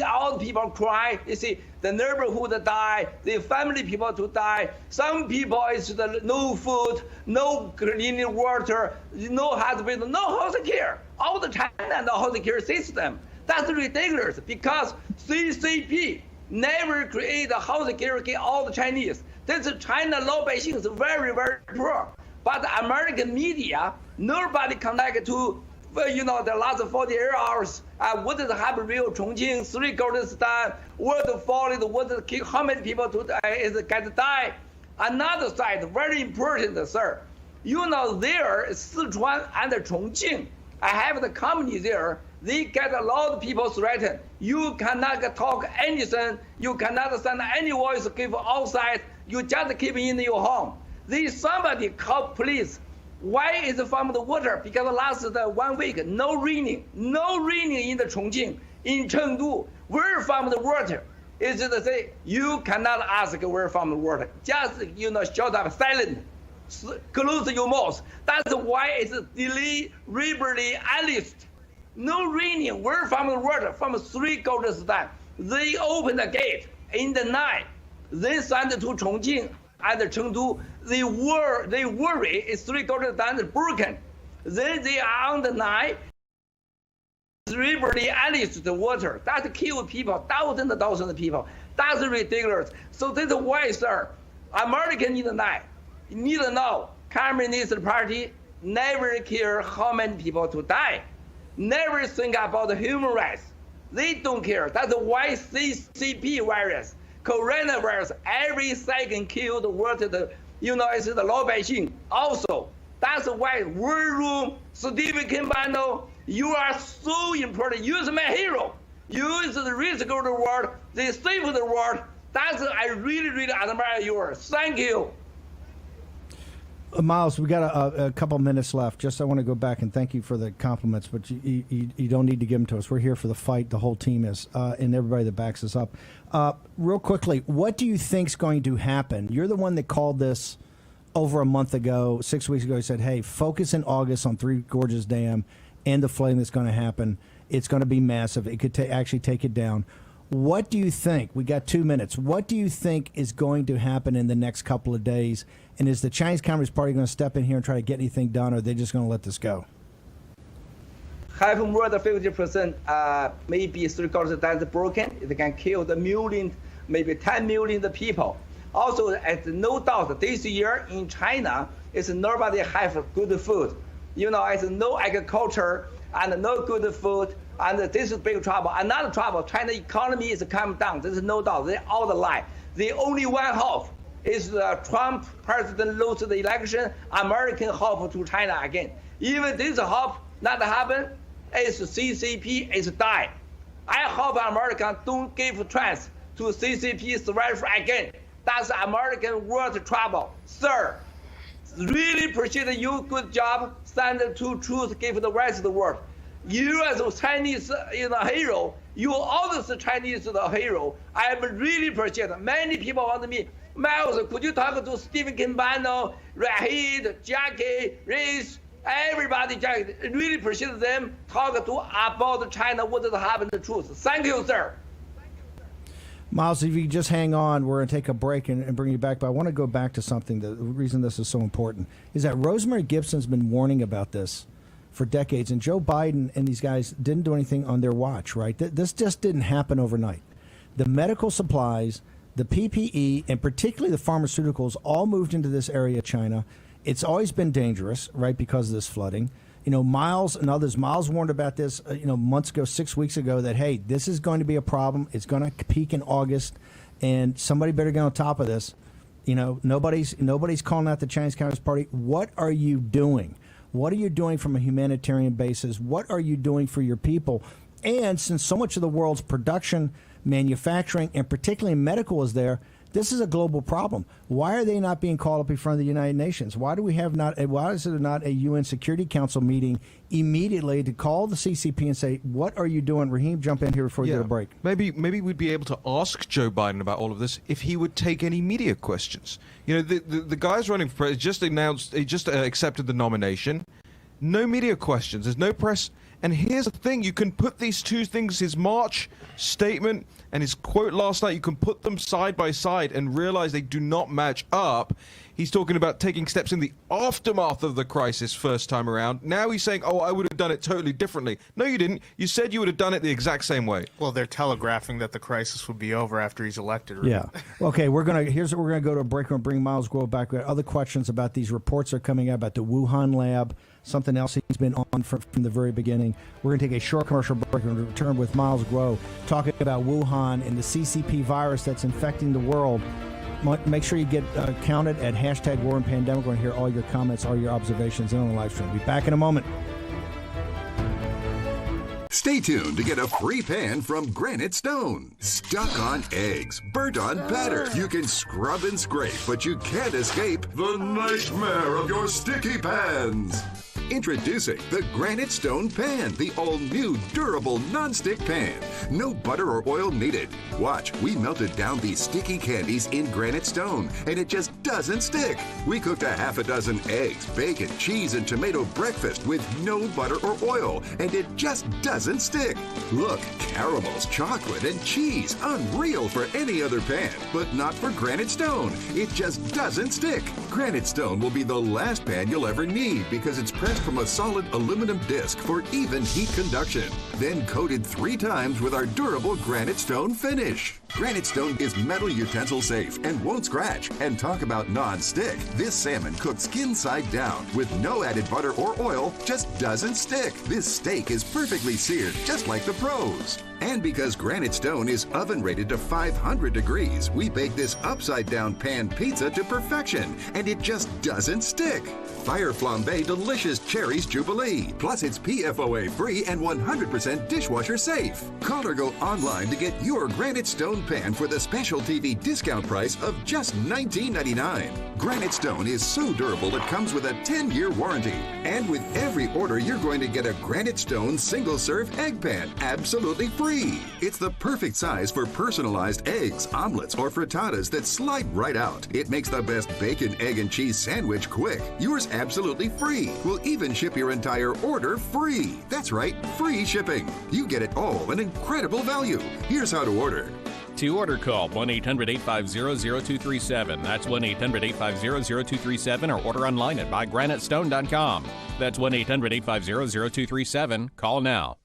All the people cry. You see, the neighborhood die. The family people to die. Some people is no food, no clean water, no hospital, no health care. All the China no health care system. That's ridiculous because CCP never create a health care for all the Chinese. This China law Beijing is very, very poor. But the American media, nobody connected to, the last 48 hours. What has happened real Chongqing, Surigao, what followed, how many people get die. Another side, very important, sir. There is Sichuan and Chongqing. I have the company there. They get a lot of people threatened. You cannot talk anything. You cannot send any voice give outside. You just keep in your home. Somebody call police. Why is it from the water? Because last 1 week, no raining in the Chongqing, in Chengdu. Where from the water? Is it to say you cannot ask where from the water? Just shut up, silent, close your mouth. That's why it's deliberately unleashed. No raining. Where from the water? From Surigao state. They open the gate in the night. Then send to Chongqing and Chengdu. They worry it's Surigao state broken. Then they are on the night. Deliberately unleashed the water. That kill people, thousands of people. That's ridiculous. So this is why, sir, American need to know. Communist Party never care how many people to die. Never think about the human rights. They don't care. That's why CCP virus, coronavirus, every second kill the world. It's the law Beijing. Also, that's why War Room, Stephen Kimbano, you are so important. You is my hero. You is the risk of the world, the save the world. I really, really admire you. Thank you. Miles, we got a couple minutes left. I want to go back and thank you for the compliments, but you don't need to give them to us. We're here for the fight. The whole team is, and everybody that backs us up. Real quickly, what do you think's going to happen? You're the one that called this over a month ago, 6 weeks ago. You said, hey, focus in August on Three Gorges Dam and the flooding that's going to happen. It's going to be massive. It could actually take it down. What do you think? We got 2 minutes. What do you think is going to happen in the next couple of days? And is the Chinese Communist Party going to step in here and try to get anything done, or are they just going to let this go? Have more than 50%, maybe Surigao that's broken. It can kill the million, maybe 10 million people. Also, it's no doubt this year in China, it's nobody have good food. It's no agriculture and no good food. And this is big trouble. Another trouble, China economy is coming down. There's no doubt. They all lie. The only one hope is Trump president loses the election, American hope to China again. Even this hope not happen, it's CCP is die. I hope America don't give chance to CCP survive again. That's American world trouble. Sir, really appreciate you, good job. Send to truth, give the rest of the world. You as a Chinese hero, you always Chinese the hero. I am really appreciate. Many people want me, Miles, could you talk to Stephen Kimbano, Rahid, Jackie, Reese, everybody, Jackie, really appreciate them talk to about China, what has happened, the truth. Thank you, sir. Miles, if you could just hang on, we're going to take a break and bring you back. But I want to go back to something. The reason this is so important is that Rosemary Gibson's been warning about this for decades, and Joe Biden and these guys didn't do anything on their watch, right? This just didn't happen overnight. The medical supplies, the PPE, and particularly the pharmaceuticals all moved into this area of China. It's always been dangerous, right, because of this flooding. You know, Miles and others, Miles warned about this, months ago, 6 weeks ago, that, hey, this is going to be a problem. It's going to peak in August, and somebody better get on top of this. You know, nobody's calling out the Chinese Communist Party. What are you doing? What are you doing from a humanitarian basis? What are you doing for your people? And since so much of the world's production, manufacturing, and particularly medical is there, this is a global problem. Why are they not being called up in front of the United Nations? Why is there not a UN Security Council meeting immediately to call the CCP and say, what are you doing? Raheem, jump in here before you get a break. Maybe we'd be able to ask Joe Biden about all of this if he would take any media questions. You know, the guy's running for president, he just accepted the nomination. No media questions. There's no press. And here's the thing, you can put these two things, his March statement and his quote last night, you can put them side by side and realize they do not match up. He's talking about taking steps in the aftermath of the crisis first time around. Now he's saying, oh, I would have done it totally differently. No, you didn't. You said you would have done it the exact same way. Well, they're telegraphing that the crisis would be over after he's elected. Right? Yeah. Okay, we're gonna go to a break and bring Miles Grove back. We got other questions about these reports that are coming out about the Wuhan lab, something else he's been on from the very beginning. We're going to take a short commercial break and return with Miles Grove talking about Wuhan and the CCP virus that's infecting the world. Make sure you get counted at hashtag War and Pandemic. We're going to hear all your comments, all your observations in on the live stream. We'll be back in a moment. Stay tuned to get a free pan from Granite Stone. Stuck on eggs, burnt on batter. You can scrub and scrape, but you can't escape the nightmare of your sticky pans. Introducing the Granite Stone Pan, the all-new durable non-stick pan. No butter or oil needed. Watch, we melted down these sticky candies in Granite Stone, and it just doesn't stick. We cooked a half a dozen eggs, bacon, cheese, and tomato breakfast with no butter or oil, and it just doesn't stick. Look, caramels, chocolate, and cheese. Unreal for any other pan, but not for Granite Stone. It just doesn't stick. Granite Stone will be the last pan you'll ever need because it's pressed from a solid aluminum disc for even heat conduction, then coated 3 times with our durable Granite Stone finish. Granite Stone is metal utensil safe and won't scratch. And talk about non-stick. This salmon cooked skin side down with no added butter or oil just doesn't stick. This steak is perfectly seared just like the pros. And because Granite Stone is oven rated to 500 degrees, we bake this upside down pan pizza to perfection, and it just doesn't stick. Fire Flambe Delicious Cherries Jubilee. Plus it's PFOA free and 100% dishwasher safe. Call or go online to get your Granite Stone pan for the special TV discount price of just $19.99. Granite Stone is so durable it comes with a 10-year warranty. And with every order, you're going to get a Granite Stone single-serve egg pan absolutely free. It's the perfect size for personalized eggs, omelets, or frittatas that slide right out. It makes the best bacon, egg, and cheese sandwich quick. Yours absolutely free. We'll even ship your entire order free. That's right, free shipping. You get it all, an incredible value. Here's how to order. To order, call 1-800-850-0237. That's 1-800-850-0237, or order online at buygranitestone.com. That's 1-800-850-0237. Call now.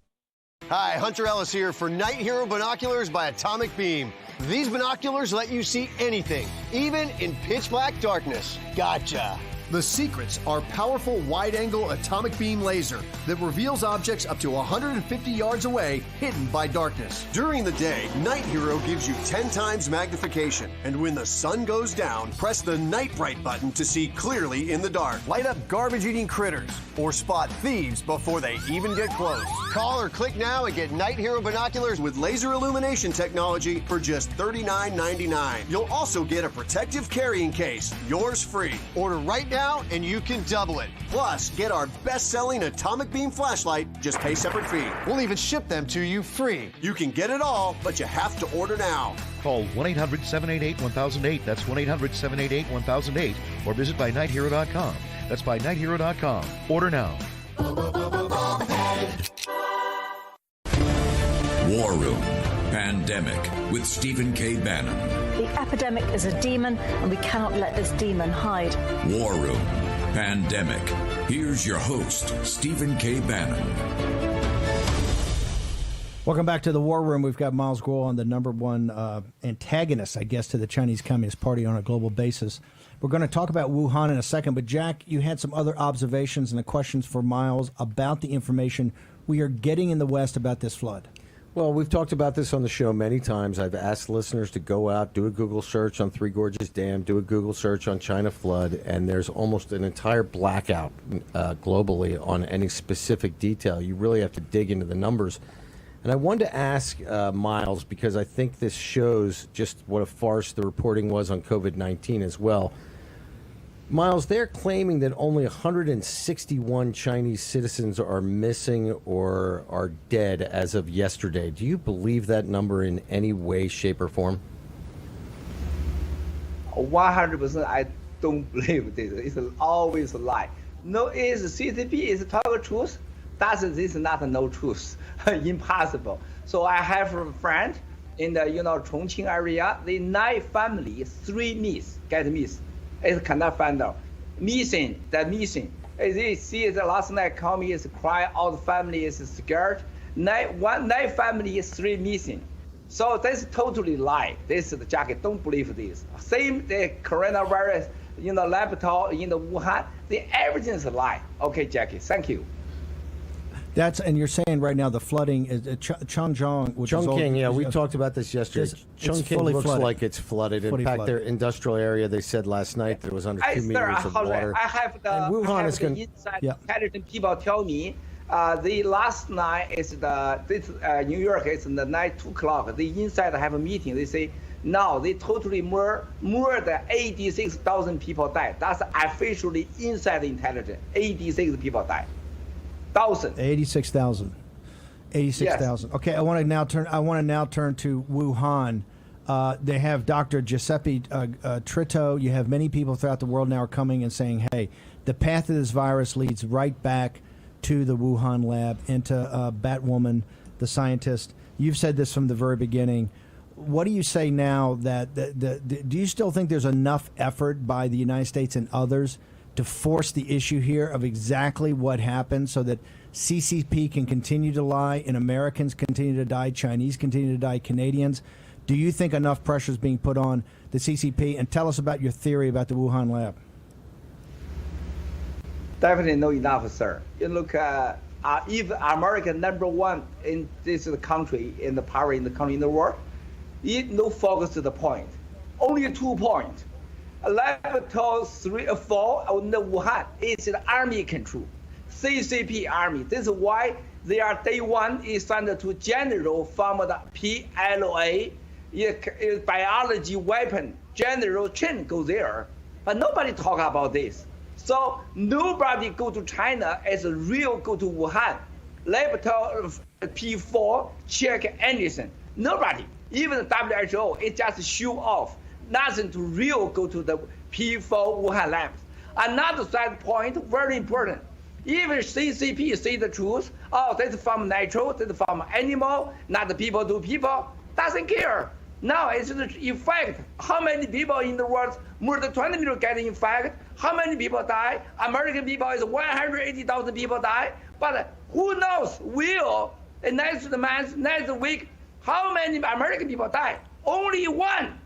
Hi, Hunter Ellis here for Night Hero Binoculars by Atomic Beam. These binoculars let you see anything, even in pitch black darkness. Gotcha. The secrets are powerful wide-angle atomic beam laser that reveals objects up to 150 yards away, hidden by darkness. During the day, Night Hero gives you 10 times magnification, and when the sun goes down, press the Night Bright button to see clearly in the dark. Light up garbage-eating critters, or spot thieves before they even get close. Call or click now and get Night Hero binoculars with laser illumination technology for just $39.99. You'll also get a protective carrying case, yours free. Order right now now and you can double it. Plus, get our best-selling atomic beam flashlight, just pay separate fee. We'll even ship them to you free. You can get it all, but you have to order now. Call 1-800-788-1008. That's 1-800-788-1008. Or visit ByNightHero.com. That's ByNightHero.com. Order now. War Room Pandemic with Stephen K. Bannon. The epidemic is a demon, and we cannot let this demon hide. War Room Pandemic. Here's your host, Stephen K. Bannon. Welcome back to the War Room. We've got Miles Guo on, the number one antagonist, I guess, to the Chinese Communist Party on a global basis. We're going to talk about Wuhan in a second, but Jack, you had some other observations and the questions for Miles about the information we are getting in the West about this flood. Well, we've talked about this on the show many times. I've asked listeners to go out, do a Google search on Three Gorges Dam, do a Google search on China flood, and there's almost an entire blackout globally on any specific detail. You really have to dig into the numbers. And I wanted to ask Miles, because I think this shows just what a farce the reporting was on COVID-19 as well. Miles, they're claiming that only 161 Chinese citizens are missing or are dead as of yesterday. Do you believe that number in any way, shape, or form? 100%, I don't believe this. It's always a lie. No, is CCP is talking truth. This is not no truth. Impossible. So I have a friend in the Chongqing area. The 9 families, 3 get missed. It cannot find out. Missing. They see the last night call me is cry. All the family is scared. 9 families, 3 missing. So that's totally lie. This is the Jackie. Don't believe this. Same the coronavirus, laboratory in the Wuhan. Everything is a lie. Okay, Jackie. Thank you. And you're saying right now the flooding is Chongqing. Chongqing, yeah, we talked about this yesterday. Chongqing looks like it's flooded. In fact, their industrial area, they said last night that it was under 2 meters of water. I have the inside intelligent people tell me the last night is New York is the night 2 o'clock. The inside have a meeting. They say now they totally more than 86,000 people died. That's officially inside intelligence. 86 people died. 86,000. Yes. Okay, I want to now turn to Wuhan. They have Dr. Giuseppe Tritto. You have many people throughout the world now are coming and saying, hey, the path of this virus leads right back to the Wuhan lab, into Batwoman, the scientist. You've said this from the very beginning. What do you say now do you still think there's enough effort by the United States and others to force the issue here of exactly what happened so that CCP can continue to lie and Americans continue to die, Chinese continue to die, Canadians? Do you think enough pressure is being put on the CCP? And tell us about your theory about the Wuhan lab. Definitely not enough, sir. You look at even America #1 in this country, in the power in the country in the world, it no focus to the point. Only 2 points. Laboratory 3 or 4 on the Wuhan is the army control, CCP army. This is why they are day 1 is sent to general from the PLA, biology weapon. General Chen go there, but nobody talk about this. So nobody go to China as a real go to Wuhan. Laboratory P4 check anything. Nobody, even the WHO, it just show off. Nothing to real go to the P4 Wuhan labs. Another side point, very important. Even CCP say the truth. Oh, that's from natural, that's from animal, not the people to people. Doesn't care. Now it's the effect. How many people in the world, more than 20 million getting infected? How many people die? American people is 180,000 people die. But who knows, will, next month, next week, how many American people die? Only one.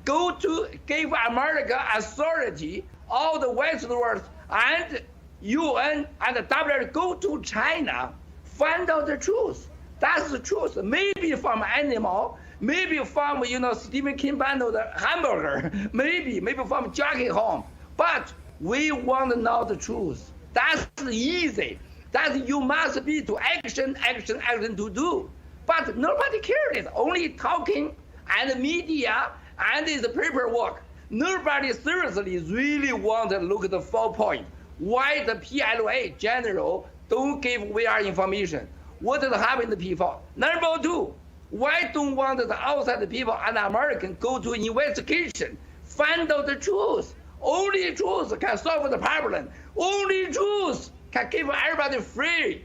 Go to give America authority, all the Western world and UN and the WHO, go to China, find out the truth. That's the truth. Maybe from animal, maybe from Stephen King Bannon, the hamburger, maybe from Jackie home. But we want to know the truth. That's easy. That you must be to action to do. But nobody cares. Only talking and media and the paperwork. Nobody seriously really want to look at the 4 point. Why the PLA general don't give VR information? What is happening to people? Number 2, why don't want the outside people and American go to investigation, find out the truth? Only truth can solve the problem. Only truth can give everybody free.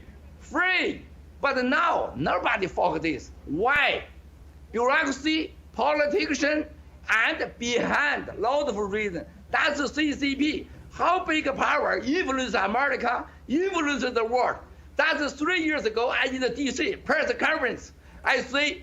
But now, nobody follow this. Why? Bureaucracy, politician, and behind a lot of reasons. That's the CCP. How big a power influence America, influence the world. That's 3 years ago, I in the DC press conference. I say,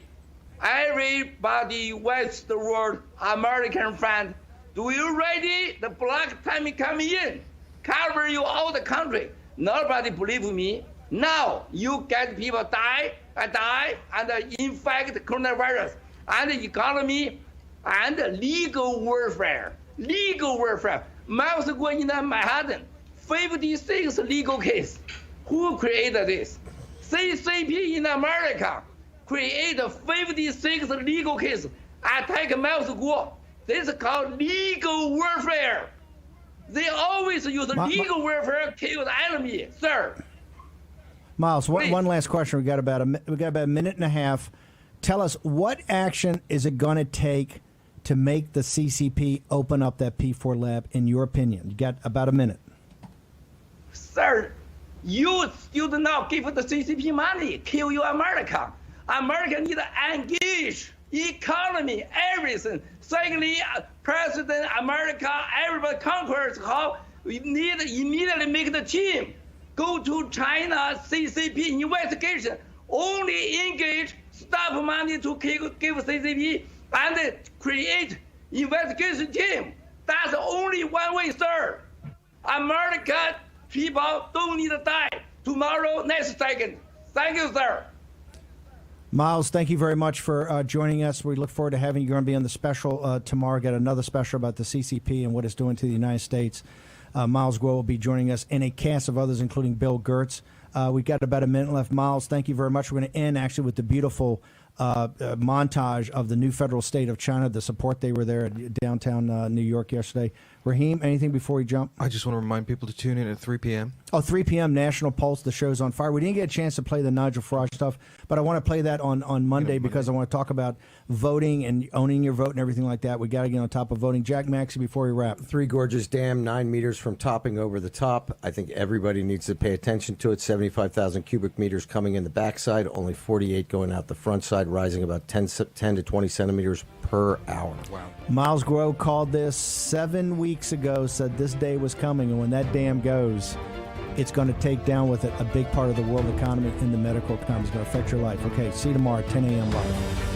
everybody West world, American friend, do you ready? The black time coming in, cover you all the country. Nobody believe me. Now you get people die, and infect coronavirus, and economy, and legal warfare. Months ago in Manhattan, 56 legal case. Who created this? CCP in America created 56 legal cases. Attack Miles Guo. This is called legal warfare. They always use legal warfare to kill the enemy, sir. Miles, one last question. We got about a minute and a half. Tell us, what action is it going to take to make the CCP open up that P4 lab, in your opinion? You got about a minute. Sir, you do not give the CCP money, kill your America. America need to engage economy, everything. Secondly, President America, everybody conquers how we need to immediately make the team go to China CCP investigation. Only engage, stop money to give CCP, and create investigation team. That's only one way, sir. American people don't need to die tomorrow, next second. Thank you, sir. Miles, thank you very much for joining us. We look forward to having you. You're going to be on the special tomorrow. Got another special about the CCP and what it's doing to the United States. Miles Guo will be joining us, and a cast of others, including Bill Gertz. We've got about a minute left. Miles, thank you very much. We're going to end, actually, with the beautiful montage of the new federal state of China, the support they were there at downtown New York yesterday. Raheem, anything before we jump? I just want to remind people to tune in at 3 p.m. Oh, 3 p.m. National Pulse. The show's on fire. We didn't get a chance to play the Nigel Farage stuff, but I want to play that on Monday because I want to talk about voting and owning your vote and everything like that. We got to get on top of voting. Jack Maxey, before we wrap. Three Gorges Dam, 9 meters from topping over the top. I think everybody needs to pay attention to it. 75,000 cubic meters coming in the backside, only 48 going out the front side, rising about 10 to 20 centimeters per hour. Wow. Miles Guo called this 7 weeks ago, said this day was coming, and when that dam goes, it's going to take down with it a big part of the world economy and the medical economy. It's going to affect your life. Okay, see you tomorrow at 10 a.m. live.